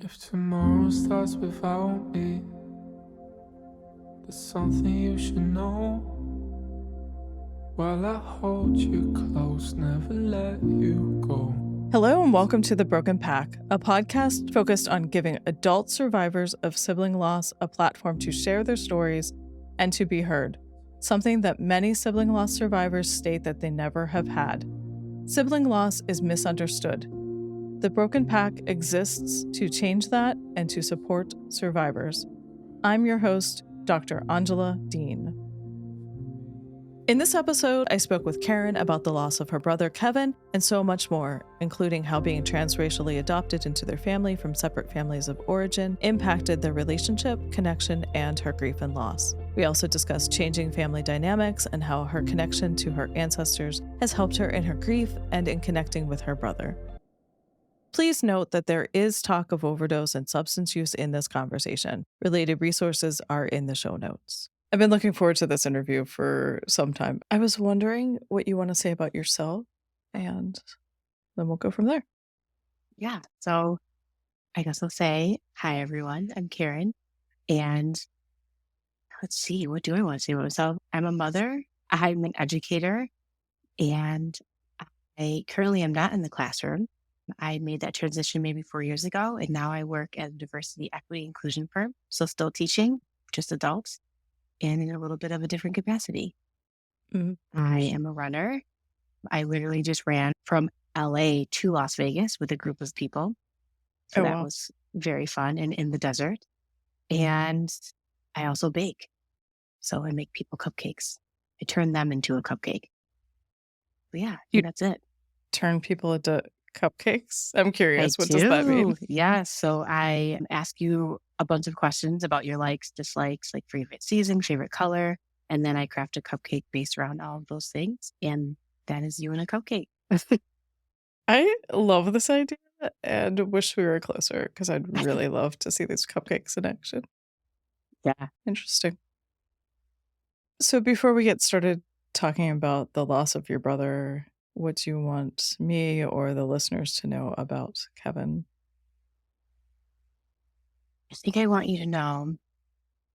If tomorrow starts without me, there's something you should know. While I hold you close, never let you go. Hello and welcome to The Broken Pack, a podcast focused on giving adult survivors of sibling loss a platform to share their stories and to be heard, something that many sibling loss survivors state that they never have had. Sibling loss is misunderstood. The Broken Pack exists to change that and to support survivors. I'm your host, Dr. Angela Dean. In this episode, I spoke with Karen about the loss of her brother Kevin and so much more, including how being transracially adopted into their family from separate families of origin impacted their relationship, connection, and her grief and loss. We also discussed changing family dynamics and how her connection to her ancestors has helped her in her grief and in connecting with her brother. Please note that there is talk of overdose and substance use in this conversation. Related resources are in the show notes. I've been looking forward to this interview for some time. I was wondering what you want to say about yourself, and then we'll go from there. Yeah. So I guess I'll say, hi, everyone. I'm Karen. And let's see, what do I want to say about myself? I'm a mother. I'm an educator. And I currently am not in the classroom. I made that transition maybe 4 years ago. And now I work at a diversity, equity, inclusion firm. So still teaching, just adults, and in a little bit of a different capacity. Mm-hmm. I am a runner. I literally just ran from LA to Las Vegas with a group of people. So that was very fun and in the desert. And I also bake. So I make people cupcakes. I turn them into a cupcake. But yeah, that's it. Turn people into cupcakes? I'm curious. What does that mean? Yeah. So I ask you a bunch of questions about your likes, dislikes, like favorite season, favorite color. And then I craft a cupcake based around all of those things. And that is you in a cupcake. I love this idea and wish we were closer because I'd really love to see these cupcakes in action. Yeah. Interesting. So before we get started talking about the loss of your brother, what do you want me or the listeners to know about Kevin? I think I want you to know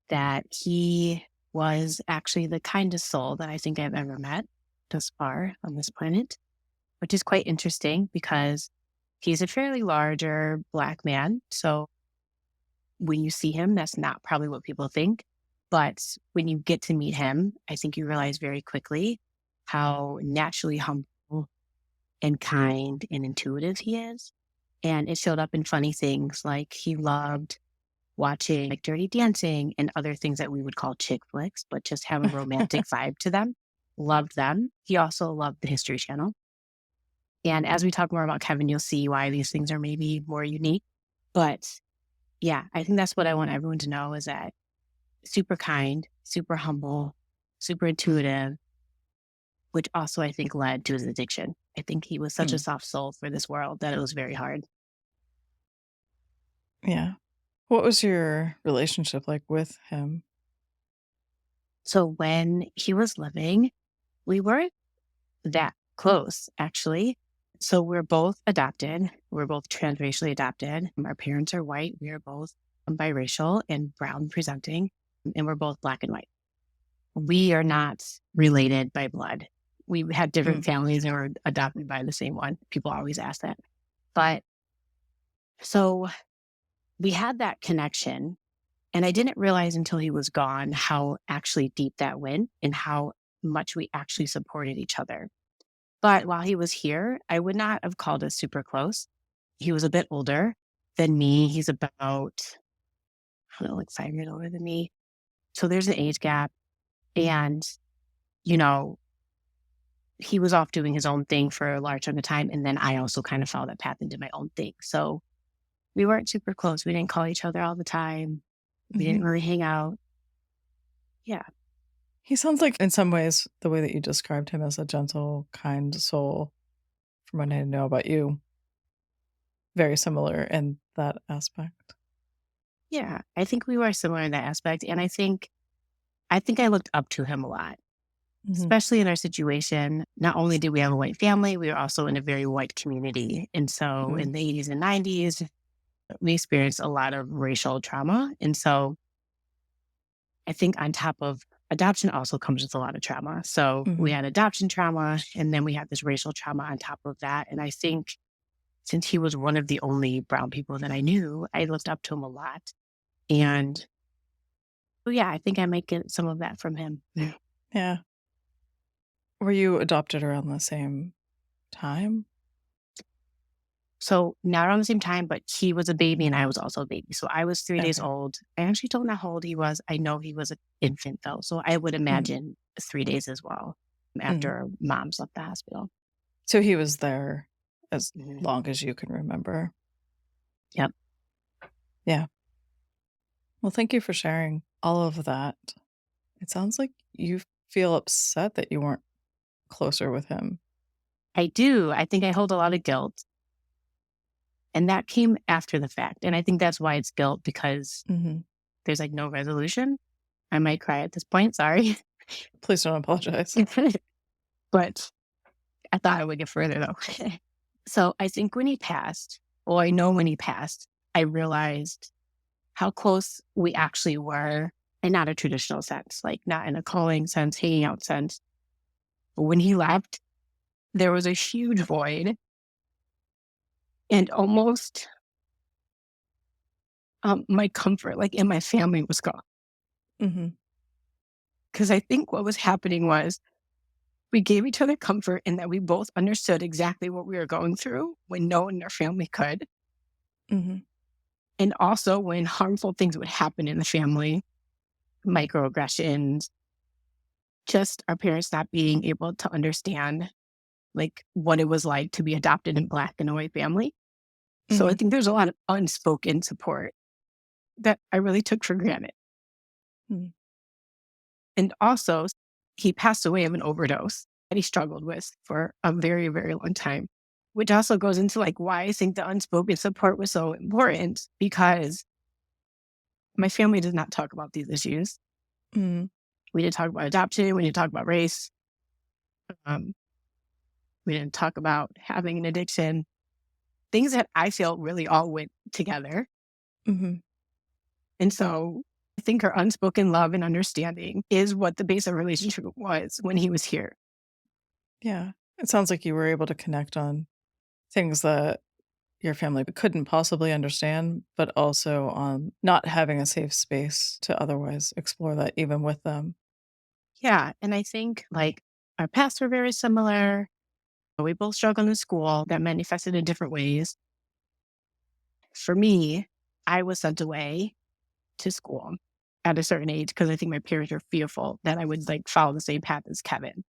that he was actually the kindest soul that I think I've ever met thus far on this planet, which is quite interesting because he's a fairly larger Black man. So when you see him, that's not probably what people think. But when you get to meet him, I think you realize very quickly how naturally humble and kind and intuitive he is. And it showed up in funny things like he loved watching like Dirty Dancing and other things that we would call chick flicks, but just have a romantic vibe to them. Loved them. He also loved the History Channel. And as we talk more about Kevin, you'll see why these things are maybe more unique. But yeah, I think that's what I want everyone to know is that super kind, super humble, super intuitive, which also I think led to his addiction. I think he was such a soft soul for this world that it was very hard. Yeah. What was your relationship like with him? So when he was living, we weren't that close, actually. So we're both adopted. We're both transracially adopted. Our parents are white. We are both biracial and brown presenting, and we're both Black and white. We are not related by blood. We had different families and were adopted by the same one. People always ask that. But so we had that connection, and I didn't realize until he was gone how actually deep that went and how much we actually supported each other. But while he was here, I would not have called us super close. He was a bit older than me. He's about, I don't know, like 5 years older than me. So there's an age gap. And, you know, he was off doing his own thing for a large chunk of time. And then I also kind of followed that path and did my own thing. So we weren't super close. We didn't call each other all the time. We didn't really hang out. Yeah. He sounds like, in some ways, the way that you described him as a gentle, kind soul, from what I know about you, very similar in that aspect. Yeah, I think we were similar in that aspect. And I think I looked up to him a lot, especially in our situation. Not only did we have a white family, we were also in a very white community. And so in the 80s and 90s, We experienced a lot of racial trauma. And so I think on top of adoption also comes with a lot of trauma. So we Mhm. had adoption trauma, and then we had this racial trauma on top of that. And I think since he was one of the only brown people that I knew, I looked up to him a lot. And yeah, I think I might get some of that from him. Yeah. Yeah. Were you adopted around the same time? So not around the same time, but he was a baby and I was also a baby. So I was 3 days Okay. old. I actually don't know how old he was. I know he was an infant though. So I would Mhm. imagine 3 days as well Mhm. after mom's left the hospital. So he was there as Mhm. long as you can remember. Yep. Yeah. Well, thank you for sharing all of that. It sounds like you feel upset that you weren't closer with him. I do. I think I hold a lot of guilt. And that came after the fact. And I think that's why it's guilt because Mhm. there's like no resolution. I might cry at this point. Sorry. Please don't apologize. But I thought I would get further though. So I think when he passed, well, I know when he passed, I realized how close we actually were, and not a traditional sense, like not in a calling sense, hanging out sense. But when he left, there was a huge void and almost my comfort, like in my family, was gone. Mhm. Because I think what was happening was we gave each other comfort in that we both understood exactly what we were going through when no one in our family could. Mhm. And also when harmful things would happen in the family, microaggressions, just our parents not being able to understand like what it was like to be adopted in Black and a white family. So I Mhm. think there's a lot of unspoken support that I really took for granted. Mhm. And also, he passed away of an overdose that he struggled with for a very, very long time, which also goes into like why I think the unspoken support was so important because my family does not talk about these issues. Mhm. We didn't talk about adoption. We didn't talk about race. Um, we didn't talk about having an addiction, things that I feel really all went together. Mhm. And so I think her unspoken love and understanding is what the base of relationship was when he was here. Yeah. It sounds like you were able to connect on things that your family couldn't possibly understand, but also on not having a safe space to otherwise explore that even with them. Yeah. And I think like our paths were very similar. We both struggled in school that manifested in different ways. For me, I was sent away to school at a certain age because I think my parents were fearful that I would like follow the same path as Kevin.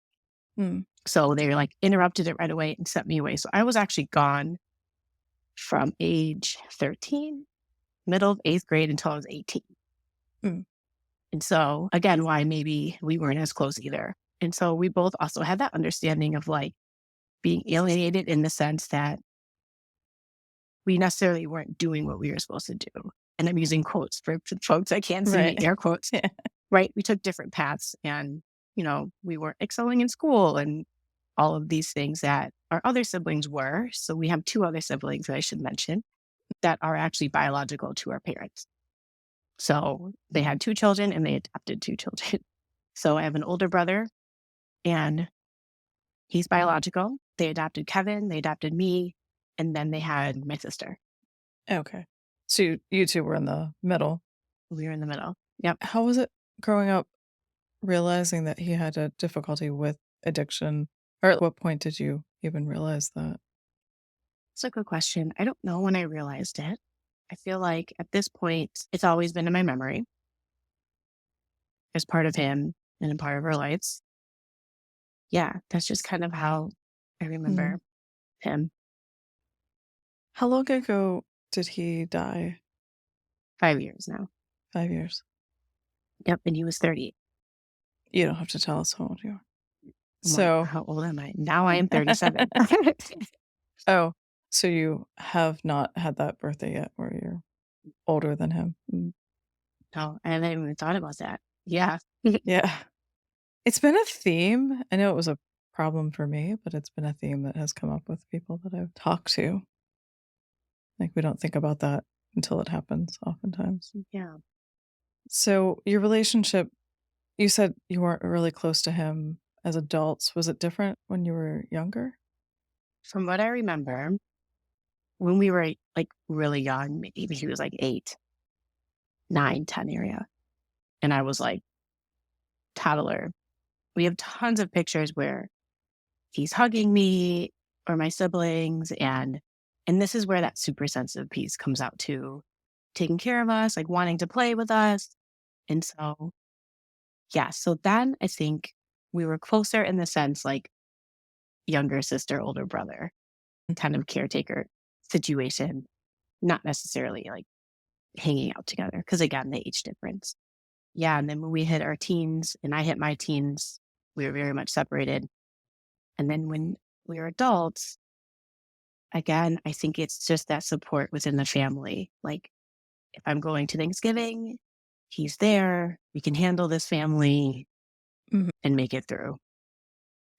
Mm. So they like interrupted it right away and sent me away. So I was actually gone from age 13, middle of eighth grade until I was 18. Mm. And so again, why maybe we weren't as close either. And so we both also had that understanding of like being alienated in the sense that we necessarily weren't doing what we were supposed to do. And I'm using quotes for folks I can't see, Right. air quotes, Yeah. right? We took different paths and, we weren't excelling in school and all of these things that our other siblings were. So we have two other siblings that I should mention that are actually biological to our parents. So they had two children and they adopted two children. So I have an older brother and he's biological. They adopted Kevin, they adopted me, and then they had my sister. Okay. So you two were in the middle. We were in the middle. Yep. How was it growing up realizing that he had a difficulty with addiction? Or at what point did you even realize that? It's a good question. I don't know when I realized it. I feel like at this point, it's always been in my memory as part of him and a part of our lives. Yeah, that's just kind of how I Mm. remember him. How long ago did he die? 5 years now. 5 years. Yep. And he was 30. You don't have to tell us how old you are. Well, So, how old am I? Now I am 37. oh, so you have not had that birthday yet where you're older than him. Mm. No, I haven't even thought about that. Yeah. Yeah. It's been a theme. I know it was a problem for me, but it's been a theme that has come up with people that I've talked to. Like, we don't think about that until it happens, oftentimes. Yeah. So your relationship, you said you weren't really close to him as adults. Was it different when you were younger? From what I remember, when we were like really young, maybe he was like 8, 9, 10 area. And I was like toddler. We have tons of pictures where he's hugging me or my siblings. And this is where that super sensitive piece comes out too. Taking care of us, like wanting to play with us. And so, yeah. So then I think we were closer in the sense like younger sister, older brother, kind of caretaker situation, not necessarily like hanging out together. Cause again, the age difference. Yeah. And then when we hit our teens and I hit my teens, we were very much separated. And then when we were adults, again, I think it's just that support within the family. Like if I'm going to Thanksgiving, he's there. We can handle this family and make it through.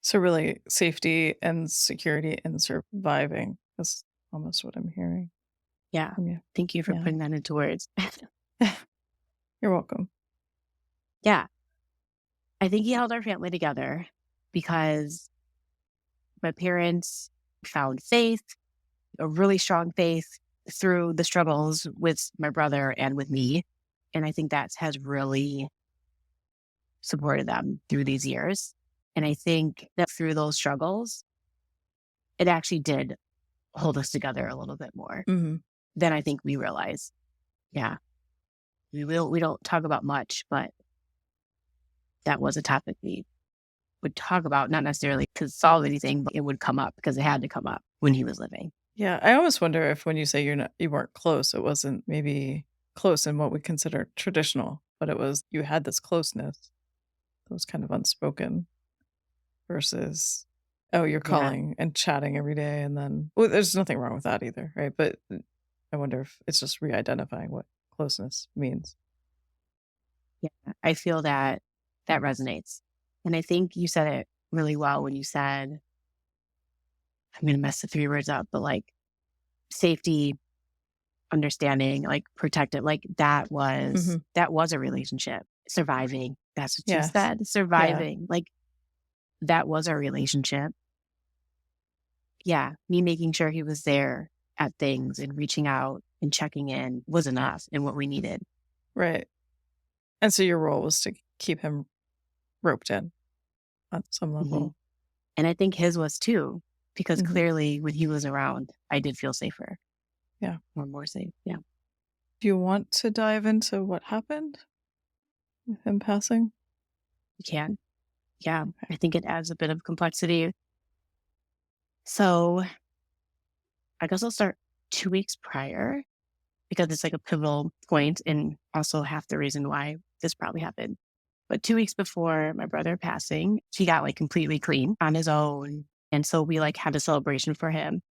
So really safety and security and surviving is almost what I'm hearing Yeah. from you. Thank you for Yeah. putting that into words. You're welcome. Yeah. I think he held our family together because my parents found faith, a really strong faith through the struggles with my brother and with me. And I think that has really supported them through these years. And I think that through those struggles, it actually did hold us together a little bit more than I think we realize. Yeah. We don't talk about much, but that was a topic we would talk about, not necessarily to solve anything, but it would come up because it had to come up when he was living. Yeah. I almost wonder if when you say you weren't close, it wasn't maybe close in what we consider traditional, but it was you had this closeness that was kind of unspoken versus, oh, you're calling and chatting every day. And then, well, there's nothing wrong with that either, right? But I wonder if it's just re-identifying what closeness means. Yeah, I feel that resonates. And I think you said it really well when you said, I'm going to mess the 3 words up, but like safety, understanding, like protective, like that was a relationship. Surviving. That's what you said. Surviving. Like that was our relationship. Yeah. Me making sure he was there at things and reaching out and checking in was enough and what we needed. Right. And so your role was to keep him roped in on some level. And I think his was too, because clearly when he was around, I did feel safer. Yeah. Or more safe. Yeah. Do you want to dive into what happened with him passing? You can. Yeah. I think it adds a bit of complexity. So I guess I'll start 2 weeks prior because it's like a pivotal point and also half the reason why this probably happened. But 2 weeks before my brother passing, he got like completely clean on his own. And so we like had a celebration for him.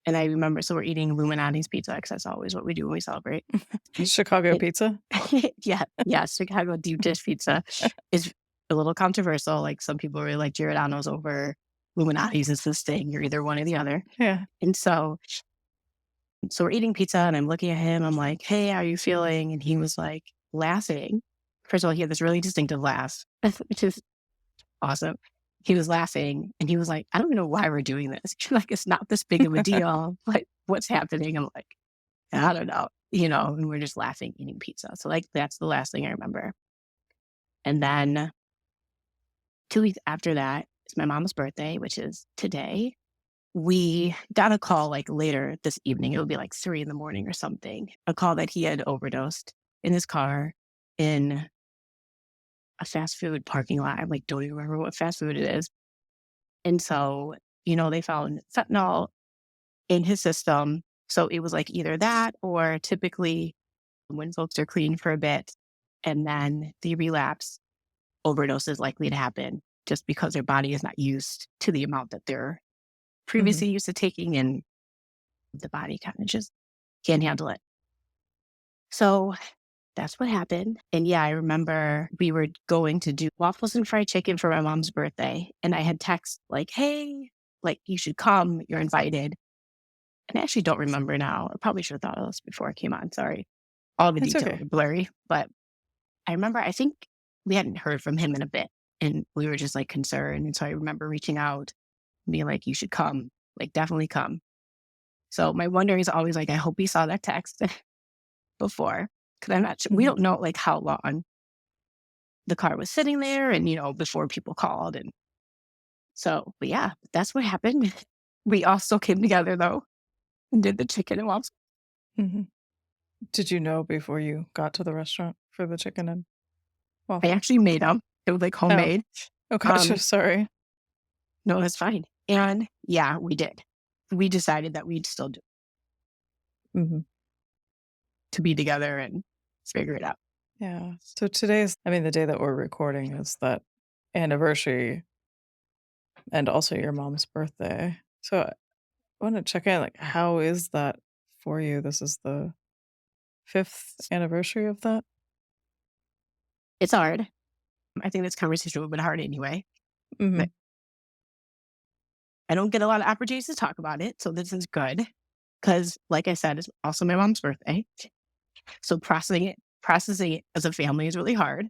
And I remember, so we're eating Illuminati's pizza because that's always what we do when we celebrate. Chicago pizza? Yeah. Chicago deep dish pizza is a little controversial. Like some people really like Giordano's over Illuminati's. It's this thing. You're either one or the other. Yeah. And so we're eating pizza and I'm looking at him. I'm like, hey, how are you feeling? And he was like laughing. First of all, he had this really distinctive laugh, which is awesome. He was laughing and he was like, I don't even know why we're doing this. Like, it's not this big of a deal. Like, what's happening? I'm like, I don't know, and we're just laughing, eating pizza. So like, that's the last thing I remember. And then 2 weeks after that, it's my mom's birthday, which is today. We got a call like later this evening. It would be like 3 a.m. or something. A call that he had overdosed in his car in a fast food parking lot. I like don't even remember what fast food it is. And so, they found fentanyl in his system. So it was like either that or typically when folks are clean for a bit and then they relapse, overdose is likely to happen just because their body is not used to the amount that they're previously used to taking and the body kind of just can't handle it. So that's what happened. And yeah, I remember we were going to do waffles and fried chicken for my mom's birthday. And I had text like, hey, like you should come, you're invited. And I actually don't remember now. I probably should have thought of this before I came on. Sorry. All the It's details okay. are blurry. But I remember, I think we hadn't heard from him in a bit. And we were just like concerned. And so I remember reaching out, being like, you should come, like definitely come. So my wonder is always like, I hope he saw that text before. Because I'm not sure. We don't know like how long the car was sitting there and, before people called. And so, but yeah, that's what happened. We also came together though and did the chicken and waffles. Mhm. Did you know before you got to the restaurant for the chicken and I waffle? actually made them. It was like homemade. Oh gosh, sorry. No, that's fine. And yeah, we did. We decided that we'd still do hmm to be together and figure it out. Yeah. So today's, the day that we're recording is that anniversary and also your mom's birthday. So I want to check in, like, how is that for you? This is the 5th anniversary of that? It's hard. I think this conversation would have been hard anyway. Mhm. But I don't get a lot of opportunities to talk about it. So this is good. Because like I said, it's also my mom's birthday. So processing it as a family is really hard.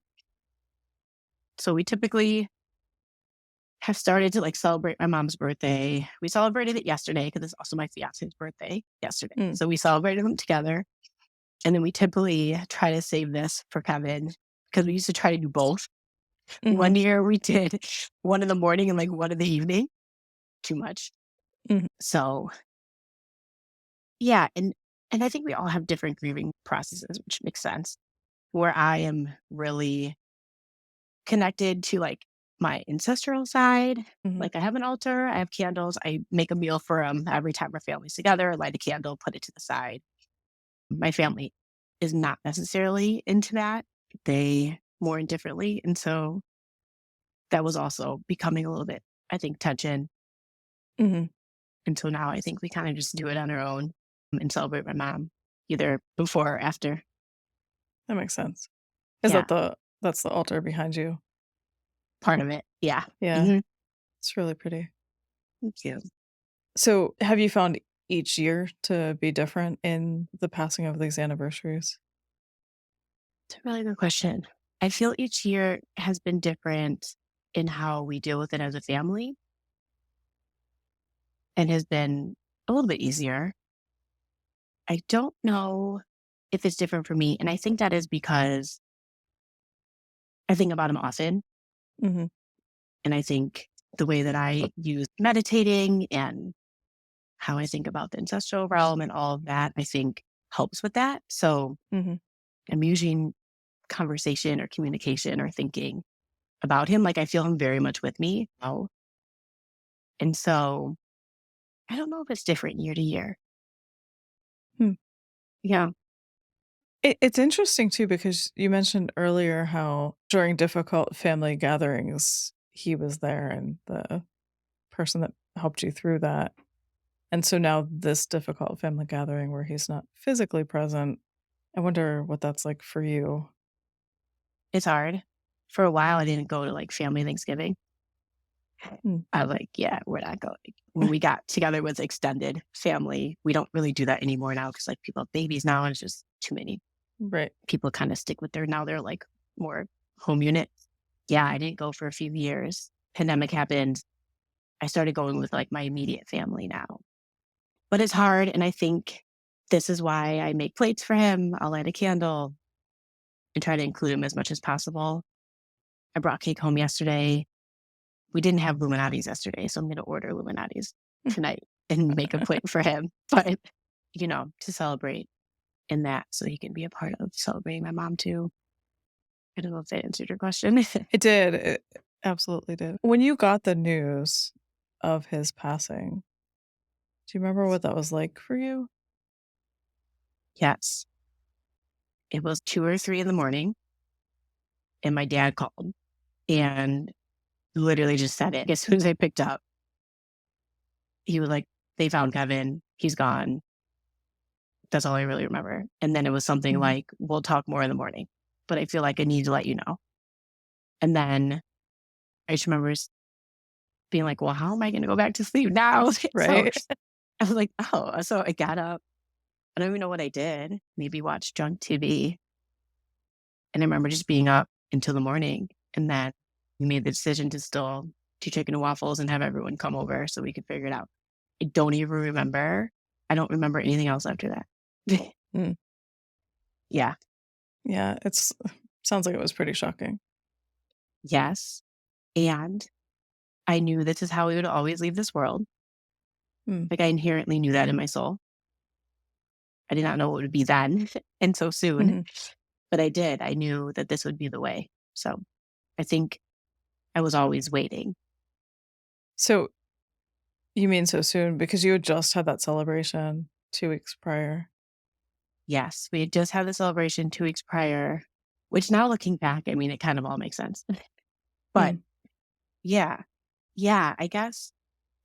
So we typically have started to like celebrate my mom's birthday. We celebrated it yesterday because it's also my fiance's birthday yesterday. Mm. So we celebrated them together. And then we typically try to save this for Kevin because we used to try to do both. Mhm. One year we did one in the morning and like one in the evening. Too much. Mhm. So yeah, and I think we all have different grieving processes, which makes sense. Where I am really connected to like my ancestral side. Mhm. Like I have an altar, I have candles, I make a meal for every time our family's together, light a candle, put it to the side. My family is not necessarily into that. They mourn differently. And so that was also becoming a little bit, I think, tension. Mhm. And so now I think we kind of just do it on our own and celebrate my mom either before or after. That makes sense. Is Yeah, that's the altar behind you? part of it. Yeah. Yeah. hmm It's really pretty. Thank you. So, have you found each year to be different in the passing of these anniversaries? It's a really good question. I feel each year has been different in how we deal with it as a family and has been a little bit easier. I don't know if it's different for me. And I think that is because I think about him often. Mhm. And I think the way that I use meditating and how I think about the ancestral realm and all of that, I think helps with that. So Mhm. I'm using conversation or communication or thinking about him. Like I feel him very much with me now. And so I don't know if it's different year to year. Hmm. Yeah. It's interesting too because you mentioned earlier how during difficult family gatherings, he was there and the person that helped you through that. And so now this difficult family gathering where he's not physically present, I wonder what that's like for you. It's hard. For a while, I didn't go to like family Thanksgiving. Mm. I was like, yeah, we're not going. When we got together with extended family, we don't really do that anymore now because like people have babies now and it's just too many. Right. People kind of stick with they're like more home unit. Yeah, I didn't go for a few years. Pandemic happened. I started going with like my immediate family now. But it's hard. And I think this is why I make plates for him. I'll light a candle and try to include him as much as possible. I brought cake home yesterday. We didn't have Illuminati's yesterday, so I'm going to order Illuminati's tonight and make a plate for him. But, to celebrate in that so he can be a part of celebrating my mom too. I don't know if that answered your question. It did. It absolutely did. When you got the news of his passing, do you remember what that was like for you? Yes. It was 2 or 3 in the morning and my dad called and literally just said it. As soon as I picked up, he was like, they found Kevin. He's gone. That's all I really remember. And then it was something Mhm. like, we'll talk more in the morning, but I feel like I need to let you know. And then I just remember being like, well, how am I going to go back to sleep now? So Right? I was like, oh, so I got up. I don't even know what I did. Maybe watch junk TV. And I remember just being up until the morning. And then we made the decision to still do chicken and waffles and have everyone come over so we could figure it out. I don't even remember. I don't remember anything else after that. Mm. Yeah. Yeah, sounds like it was pretty shocking. Yes. And I knew this is how we would always leave this world. Mm. Like I inherently knew that in my soul. I did not know what it would be then and so soon, Mhm. but I did. I knew that this would be the way. So I think I was always waiting. So you mean so soon because you had just had that celebration 2 weeks prior? Yes, we had just had the celebration 2 weeks prior, which now looking back, I mean, it kind of all makes sense. But Mm. yeah, I guess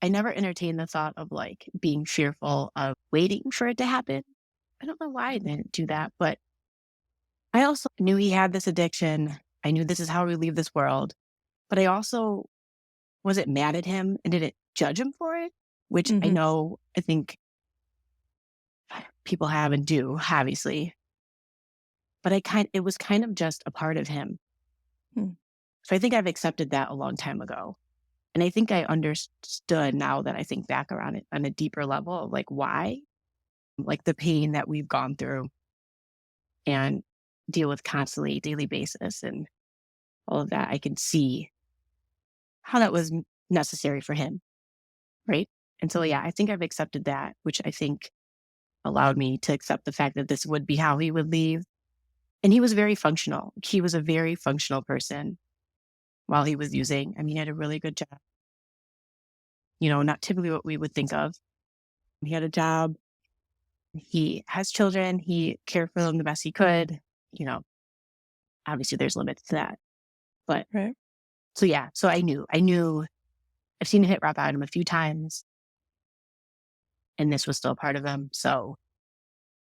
I never entertained the thought of like being fearful of waiting for it to happen. I don't know why I didn't do that, but I also knew he had this addiction. I knew this is how we leave this world, but I also wasn't mad at him and didn't judge him for it, which Mhm. I think people have and do, obviously. But it was kind of just a part of him. Mm. So I think I've accepted that a long time ago. And I think I understood now that I think back around it on a deeper level of like why, like the pain that we've gone through and deal with constantly daily basis and all of that. I can see how that was necessary for him. Right. And so, yeah, I think I've accepted that, which I think allowed me to accept the fact that this would be how he would leave. And he was very functional. He was a very functional person while he was using. I mean, he had a really good job, not typically what we would think of. He had a job. He has children. He cared for them the best he could. You know, obviously there's limits to that. But Right. so, yeah, so I knew I've seen him hit rock bottom a few times and this was still a part of him. So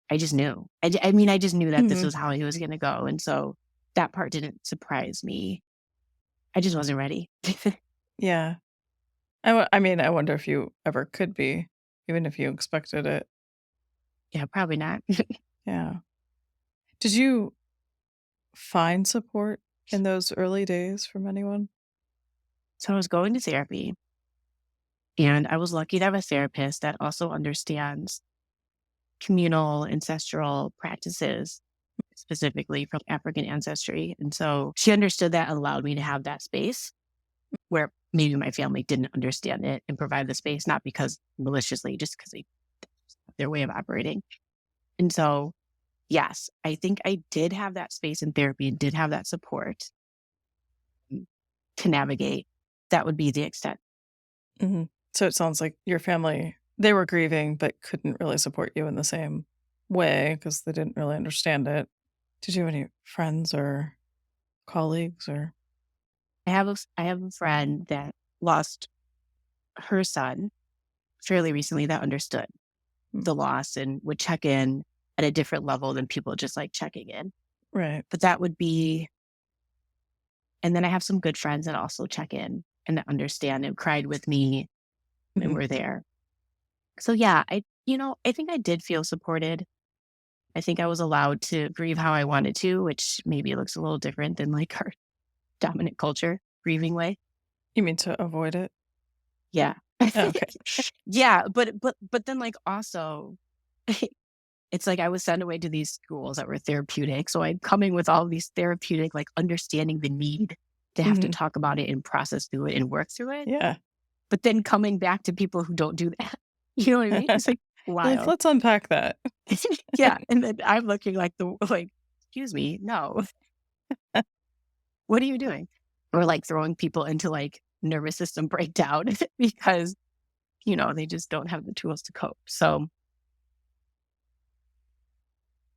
I just knew. I mean, I just knew that this Mhm. was how he was going to go. And so that part didn't surprise me. I just wasn't ready. Yeah. I mean, I wonder if you ever could be, even if you expected it. Yeah, probably not. Yeah. Did you find support in those early days from anyone? So I was going to therapy and I was lucky to have a therapist that also understands communal ancestral practices, specifically from African ancestry. And so she understood that and allowed me to have that space where maybe my family didn't understand it and provide the space, not because maliciously, just because their way of operating. And so, yes, I think I did have that space in therapy and did have that support to navigate. That would be the extent. Mhm. So it sounds like your family, they were grieving, but couldn't really support you in the same way because they didn't really understand it. Did you have any friends or colleagues or I have a friend that lost her son fairly recently that understood Mm. the loss and would check in at a different level than people just like checking in. Right. But that would be, and then I have some good friends that also check in and that understand and cried with me and Mhm. were there. So yeah, I think I did feel supported. I think I was allowed to grieve how I wanted to, which maybe looks a little different than like our dominant culture grieving way. You mean to avoid it? Yeah. Oh, okay. Yeah, but then like also it's like I was sent away to these schools that were therapeutic. So I'm coming with all these therapeutic, like understanding the need to have to Mhm. talk about it and process through it and work through it. Yeah. But then coming back to people who don't do that. You know what I mean? It's like You're like, wild. let's unpack that. Yeah. And then I'm looking like excuse me, no. What are you doing? Or like throwing people into like nervous system breakdown because, they just don't have the tools to cope. So,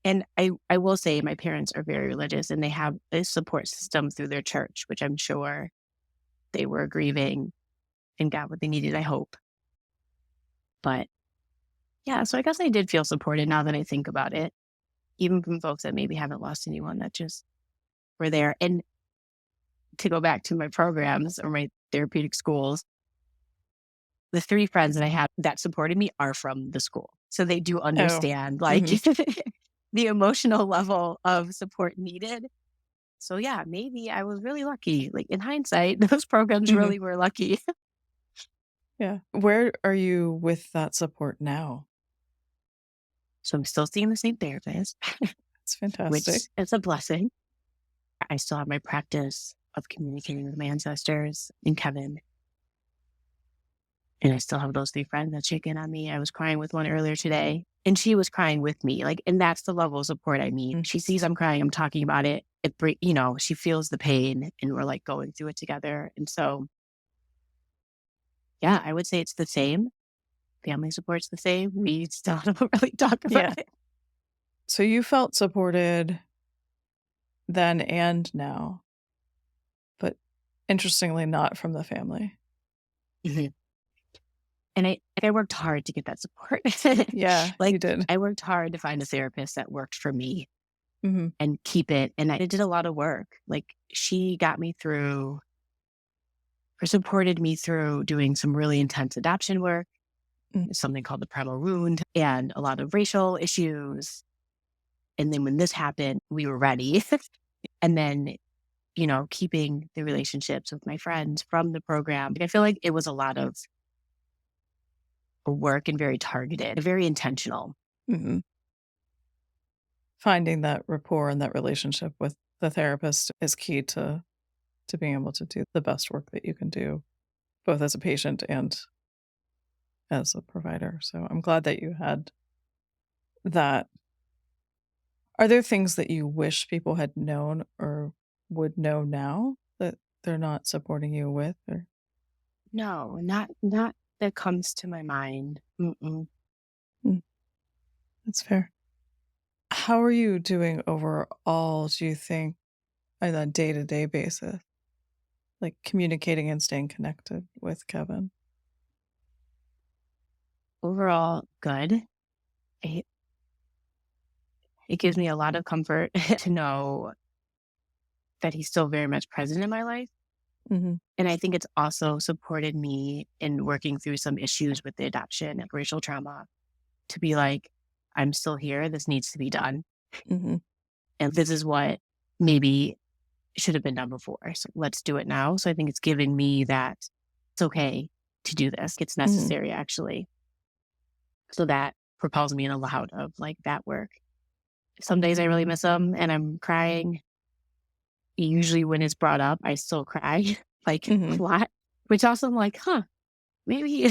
and I will say my parents are very religious and they have a support system through their church, which I'm sure they were grieving and got what they needed, I hope. But yeah, so I guess I did feel supported now that I think about it, even from folks that maybe haven't lost anyone that just were there. And to go back to my programs or my therapeutic schools, the 3 friends that I had that supported me are from the school. So they do understand like the emotional level of support needed. So yeah, maybe I was really lucky. Like in hindsight, those programs Mhm. really were lucky. Yeah. Where are you with that support now? So I'm still seeing the same therapist, It's fantastic. which is a blessing. I still have my practice of communicating with my ancestors and Kevin. And I still have those 3 friends that check in on me. I was crying with one earlier today, and she was crying with me. Like, and that's the level of support I need. Mm. She sees I'm crying, I'm talking about it. She feels the pain, and we're like going through it together. And so, yeah, I would say it's the same. Family support's the same. We still don't really talk Yeah. about it. So you felt supported then and now, but interestingly, not from the family. Mhm. And I worked hard to get that support. Yeah, Like you did. I worked hard to find a therapist that worked for me Hmm. and keep it. And I did a lot of work. Like she got me through or supported me through doing some really intense adoption work, Mm. something called the primal wound, and a lot of racial issues. And then when this happened, we were ready. And then, keeping the relationships with my friends from the program. I feel like it was a lot of work and very targeted, very intentional. Hmm. Finding that rapport and that relationship with the therapist is key to being able to do the best work that you can do, both as a patient and as a provider. So I'm glad that you had that. Are there things that you wish people had known or would know now that they're not supporting you with? Or No, not that comes to my mind. Mm-mm. Mm, that's fair. How are you doing overall, do you think, on a day-to-day basis? Like communicating and staying connected with Kevin? Overall, good. It, it gives me a lot of comfort to know that he's still very much present in my life. Mhm. And I think it's also supported me in working through some issues with the adoption and racial trauma to be like, I'm still here. This needs to be done. Mhm. And this is what maybe should have been done before. So let's do it now. So I think it's giving me that it's okay to do this. It's Mhm. necessary, actually. So that propels me in a lot of like that work. Some days I really miss him and I'm crying. Usually when it's brought up, I still cry like a Mhm. lot, which also I'm like, maybe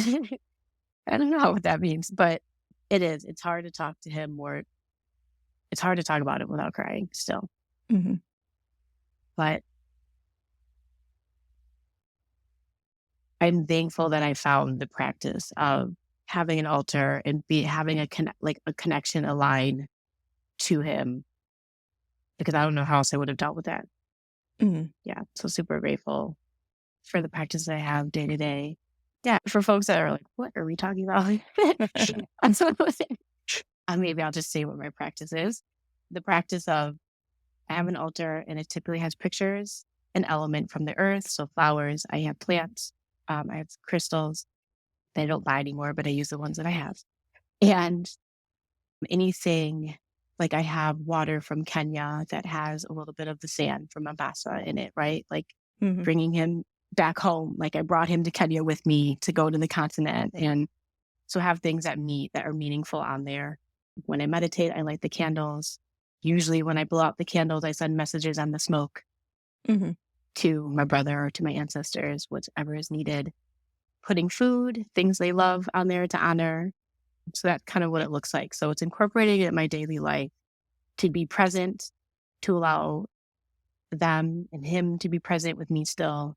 I don't know what that means, but it is. It's hard to talk to him more. It's hard to talk about it without crying still. Mhm. But I'm thankful that I found the practice of having an altar and having a connection, a line to him, because I don't know how else I would have dealt with that. Mhm. Yeah. So super grateful for the practice I have day to day. Yeah. For folks that are like, what are we talking about? Maybe I'll just say what my practice is. The practice of I have an altar and it typically has pictures, an element from the earth. So flowers, I have plants, I have crystals. They don't buy anymore, but I use the ones that I have. And anything like I have water from Kenya that has a little bit of the sand from Mombasa in it, right? Like Mhm. bringing him back home. Like I brought him to Kenya with me to go to the continent. And so have things that are meaningful on there. When I meditate, I light the candles. Usually when I blow out the candles, I send messages on the smoke Mhm. to my brother or to my ancestors, whatever is needed. Putting food, things they love on there to honor. So that's kind of what it looks like. So it's incorporating it in my daily life to be present, to allow them and him to be present with me still,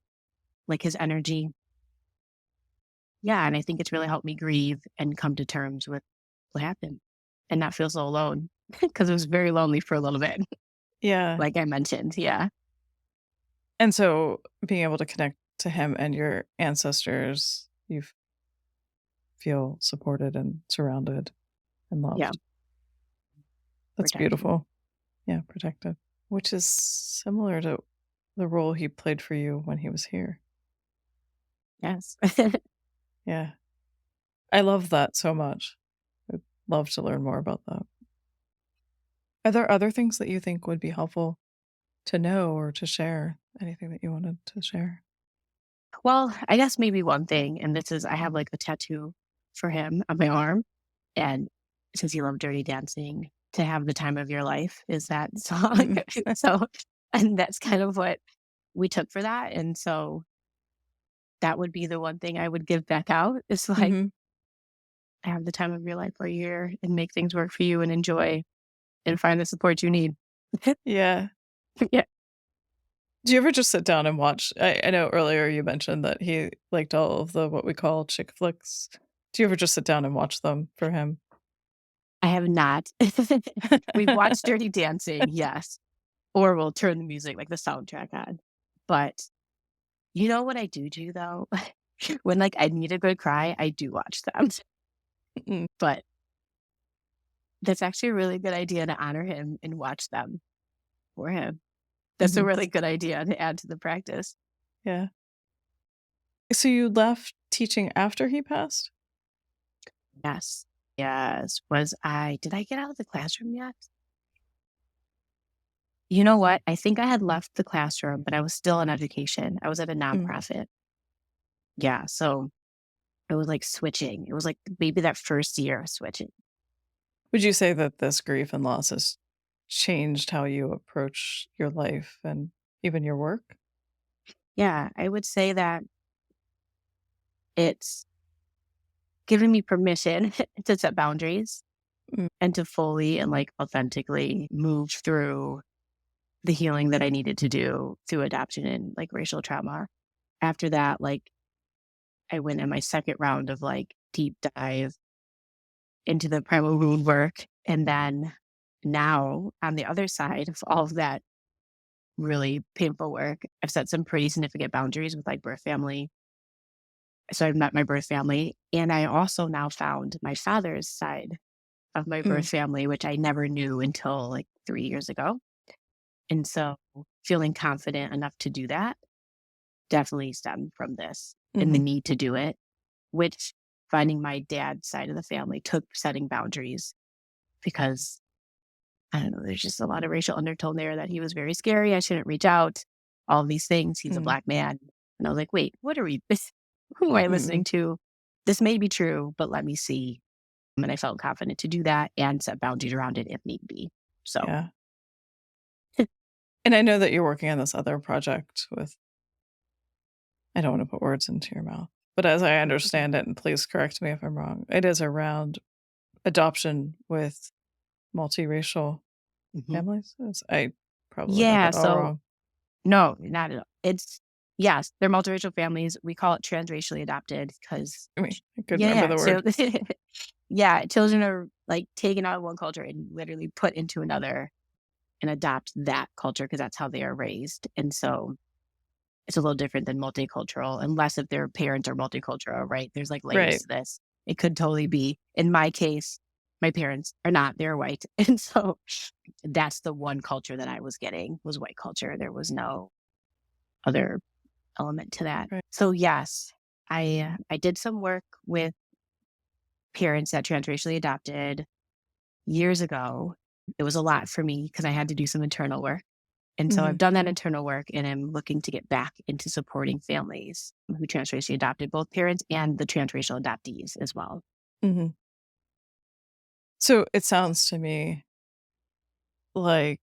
like his energy. Yeah. And I think it's really helped me grieve and come to terms with what happened and not feel so alone because it was very lonely for a little bit, Yeah. like I mentioned. Yeah. And so being able to connect to him and your ancestors, feel supported and surrounded and Yeah. loved. That's Protection. beautiful. Yeah, protected, which is similar to the role he played for you when he was here. Yes. Yeah. I love that so much. I'd love to learn more about that. Are there other things that you think would be helpful to know or to share? Anything that you wanted to share? Well, I guess maybe one thing, and this is I have like a tattoo for him on my arm. And since he loved Dirty Dancing, To Have the Time of Your Life is that song. Mhm. So, and that's kind of what we took for that. And so that would be the one thing I would give back out is like, Mhm. have the time of your life where you're here and make things work for you and enjoy and find the support you need. Yeah. Yeah. Do you ever just sit down and watch? I know earlier you mentioned that he liked all of the what we call chick flicks. Do you ever just sit down and watch them for him? I have not. We've watched Dirty Dancing, yes. Or we'll turn the music, like the soundtrack on. But you know what I do though? When like I need a good cry, I do watch them. Mm, But that's actually a really good idea to honor him and watch them for him. That's a mhm. really good idea to add to the practice. Yeah. So you left teaching after he passed? Yes. Yes. Did I get out of the classroom yet? You know what? I think I had left the classroom, but I was still in education. I was at a Mm. nonprofit. Yeah. So it was like switching. It was like maybe that first year of switching. Would you say that this grief and loss has changed how you approach your life and even your work? Yeah. I would say that it's given me permission to set boundaries Mm, and to fully and like authentically move through the healing that I needed to do through adoption and like racial trauma. After that, like I went in my second round of like deep dive into the primal wound work. And then now on the other side of all of that really painful work, I've set some pretty significant boundaries with like birth family. So I've met my birth family. And I also now found my father's side of my mm, birth family, which I never knew until like 3 years ago. And so feeling confident enough to do that definitely stemmed from this and the mhm, need to do it, which finding my dad's side of the family took setting boundaries because I don't know, there's just a lot of racial undertone there that he was very scary. I shouldn't reach out, all of these things. He's a mm, black man. And I was like, wait, what are we, who am I mm. listening to? This may be true, but let me see. And I felt confident to do that and set boundaries around it if need be. So, Yeah. And I know that you're working on this other project with I don't wanna put words into your mouth, but as I understand it, and please correct me if I'm wrong, it is around adoption with multiracial mhm. families? I probably got Yeah. that all So, wrong. no, not at all. Yes, they're multiracial families. We call it transracially adopted because, I mean, I couldn't remember yeah. the So, word. yeah, children are like taken out of one culture and literally put into another and adopt that culture because that's how they are raised. And so it's a little different than multicultural, unless if their parents are multicultural, right? There's like layers Right. to this. It could totally be. In my case, my parents are not, they're white. And so that's the one culture that I was getting was white culture. There was no other element to that. Right. So yes, I did some work with parents that transracially adopted years ago. It was a lot for me because I had to do some internal work. And so I've Mhm. done that internal work and I'm looking to get back into supporting families who transracially adopted, both parents and the transracial adoptees as well. Mhm. So it sounds to me like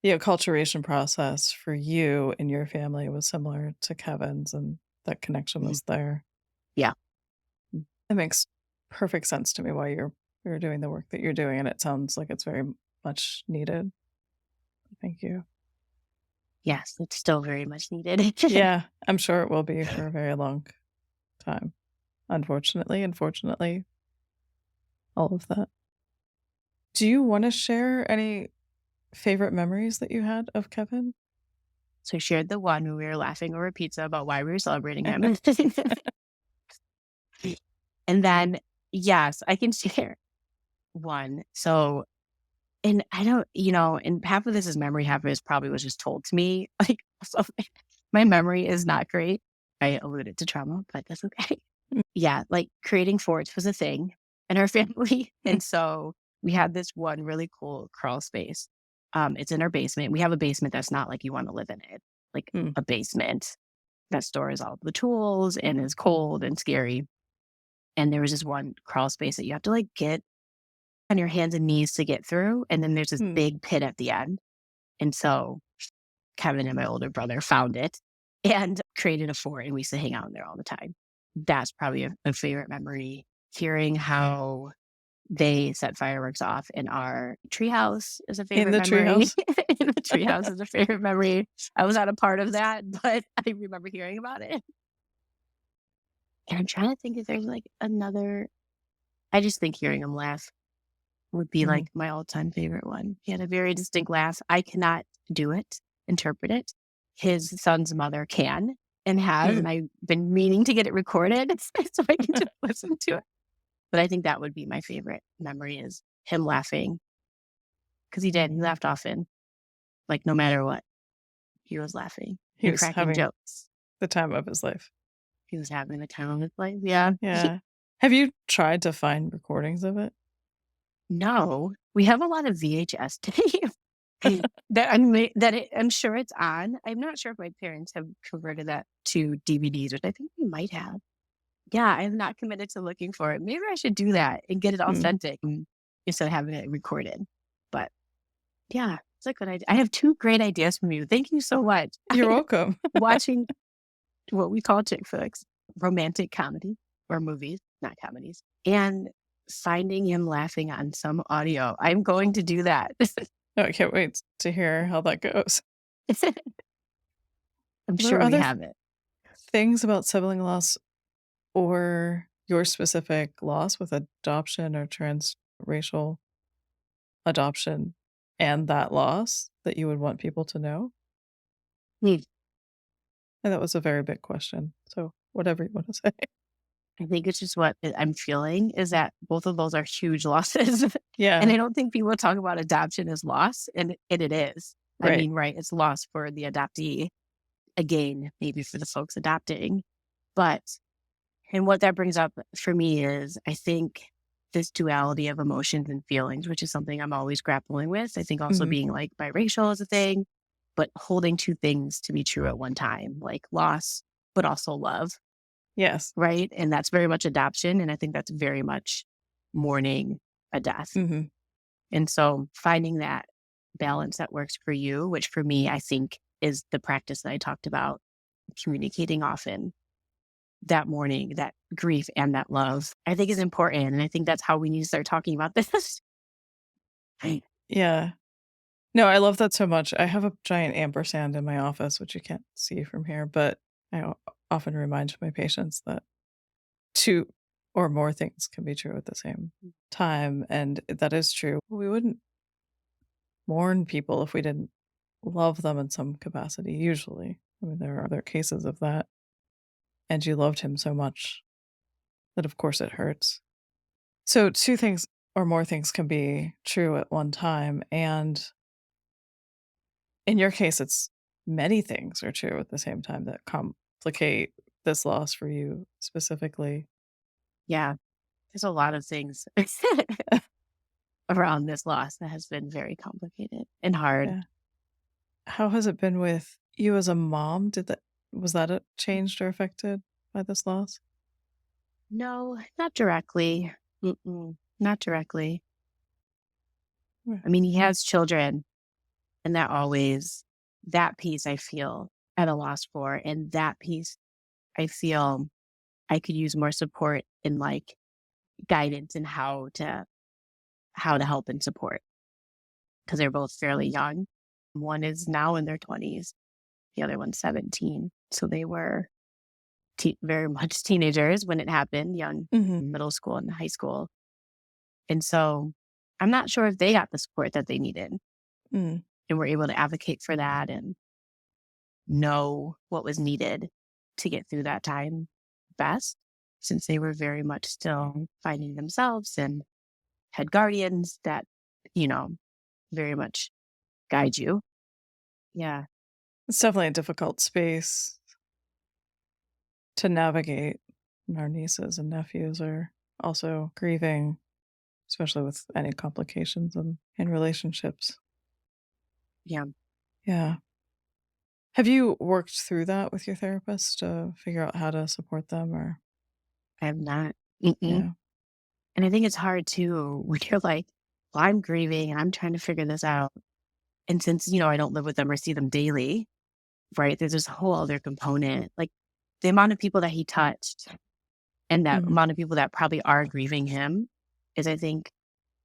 the acculturation process for you and your family was similar to Kevin's, and that connection Mhm. was there. Yeah. That makes perfect sense to me why you're doing the work that you're doing, and it sounds like it's very much needed. Thank you. Yes, it's still very much needed. Yeah, I'm sure it will be for a very long time. Unfortunately, unfortunately, all of that. Do you wanna share any favorite memories that you had of Kevin? So I shared the one when we were laughing over pizza about why we were celebrating him. And then, yes, I can share one. So, and I don't, and half of this is memory, half of it probably was just told to me. Like, so my memory is not great. I alluded to trauma, but that's okay. Yeah, like creating forts was a thing in our family. Mm. And so we had this one really cool crawl space. It's in our basement. We have a basement that's not like you want to live in it, like Mm. a basement that stores all the tools and is cold and scary. And there was this one crawl space that you have to like get on your hands and knees to get through. And then there's this Mm. big pit at the end. And so Kevin and my older brother found it and created a fort, and we used to hang out in there all the time. That's probably a favorite memory. Hearing how they set fireworks off in our treehouse is a In favorite the memory. treehouse? In the treehouse is a favorite memory. I was not a part of that, but I remember hearing about it. And I'm trying to think if there's like another. I just think hearing him laugh would be like my all-time favorite one. He had a very distinct laugh. I cannot do it, interpret it. His son's mother can and has, and I've been meaning to get it recorded so I can just listen to it. But I think that would be my favorite memory is him laughing. Because he did. He laughed often. Like no matter what, he was laughing. He and was cracking having jokes. the time of his life. He was having the time of his life. Yeah. Yeah. Have you tried to find recordings of it? No, we have a lot of VHS tape I'm sure it's on. I'm not sure if my parents have converted that to DVDs, which I think we might have. Yeah, I have not committed to looking for it. Maybe I should do that and get it authentic instead of having it recorded. But yeah, it's a good idea. I have two great ideas from you. Thank you so much. You're welcome. Watching what we call chick flicks, romantic comedy or movies, not comedies, and finding him laughing on some audio. I'm going to do that. Oh, I can't wait to hear how that goes. I'm sure we have it. Things about sibling loss or your specific loss with adoption or transracial adoption and that loss that you would want people to know? Hmm. And that was a very big question. So whatever you want to say. I think it's just what I'm feeling is that both of those are huge losses. Yeah. And I don't think people talk about adoption as loss, and it is. Right. I mean, right, it's loss for the adoptee, again, maybe for the folks adopting. But, and what that brings up for me is, I think this duality of emotions and feelings, which is something I'm always grappling with. I think also being like biracial is a thing, but holding two things to be true at one time, like loss, but also love. Yes. Right. And that's very much adoption. And I think that's very much mourning a death. And so finding that balance that works for you, which for me, I think is the practice that I talked about, communicating often, that mourning, that grief, and that love, I think is important. And I think that's how we need to start talking about this. Yeah. No, I love that so much. I have a giant ampersand in my office, which you can't see from here, but I often remind my patients that two or more things can be true at the same time. And that is true. We wouldn't mourn people if we didn't love them in some capacity, usually. I mean, there are other cases of that. And you loved him so much that, of course, it hurts. So two things or more things can be true at one time. And in your case, it's many things are true at the same time that complicate this loss for you specifically. Yeah. There's a lot of things around this loss that has been very complicated and hard. Yeah. How has it been with you as a mom? Was that changed or affected by this loss? No, not directly. Not directly. Yeah. I mean, he has children, and that piece I feel at a loss for. And that piece I feel I could use more support in like guidance and how to help and support. Because they're both fairly young. One is now in their 20s. The other one's 17. So they were very much teenagers when it happened, young, middle school and high school. And so I'm not sure if they got the support that they needed and were able to advocate for that and know what was needed to get through that time best, since they were very much still finding themselves and had guardians that, very much guide you. Yeah. It's definitely a difficult space to navigate. And our nieces and nephews are also grieving, especially with any complications in relationships. Yeah, Yeah. Have you worked through that with your therapist to figure out how to support them or I have not. Mm-mm. yeah. And I think it's hard too when you're like, well, I'm grieving and I'm trying to figure this out. And since, I don't live with them or see them daily, right? There's this whole other component. Like the amount of people that he touched and that Mhm. amount of people that probably are grieving him is, I think,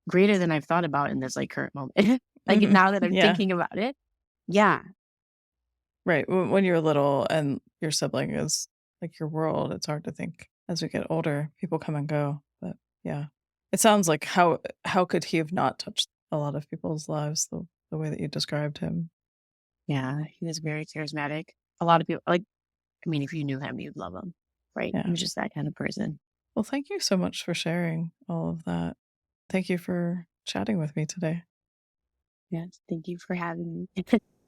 greater than I've thought about in this like current moment. Like Mhm. now that I'm Yeah. thinking about it. Yeah. Right. When you're little and your sibling is like your world, it's hard to think as we get older, people come and go. But yeah. It sounds like how could he have not touched a lot of people's lives the way that you described him? Yeah. He was very charismatic. A lot of people like, I mean, if you knew him, you'd love him. Right. He Yeah. was just that kind of person. Well, thank you so much for sharing all of that. Thank you for chatting with me today. Yes. Thank you for having me.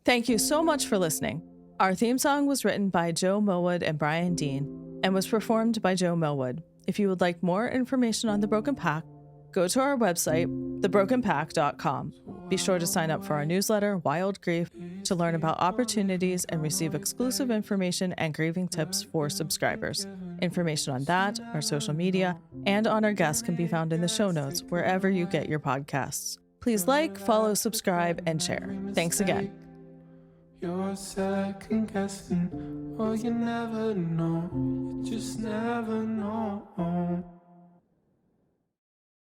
Thank you so much for listening. Our theme song was written by Joe Millwood and Brian Dean and was performed by Joe Millwood. If you would like more information on The Broken Pack, go to our website, thebrokenpack.com. Be sure to sign up for our newsletter, Wild Grief, to learn about opportunities and receive exclusive information and grieving tips for subscribers. Information on that, our social media, and on our guests can be found in the show notes wherever you get your podcasts. Please like, follow, subscribe, and share. Thanks again. You're second guessing, oh, you never know, you just never know.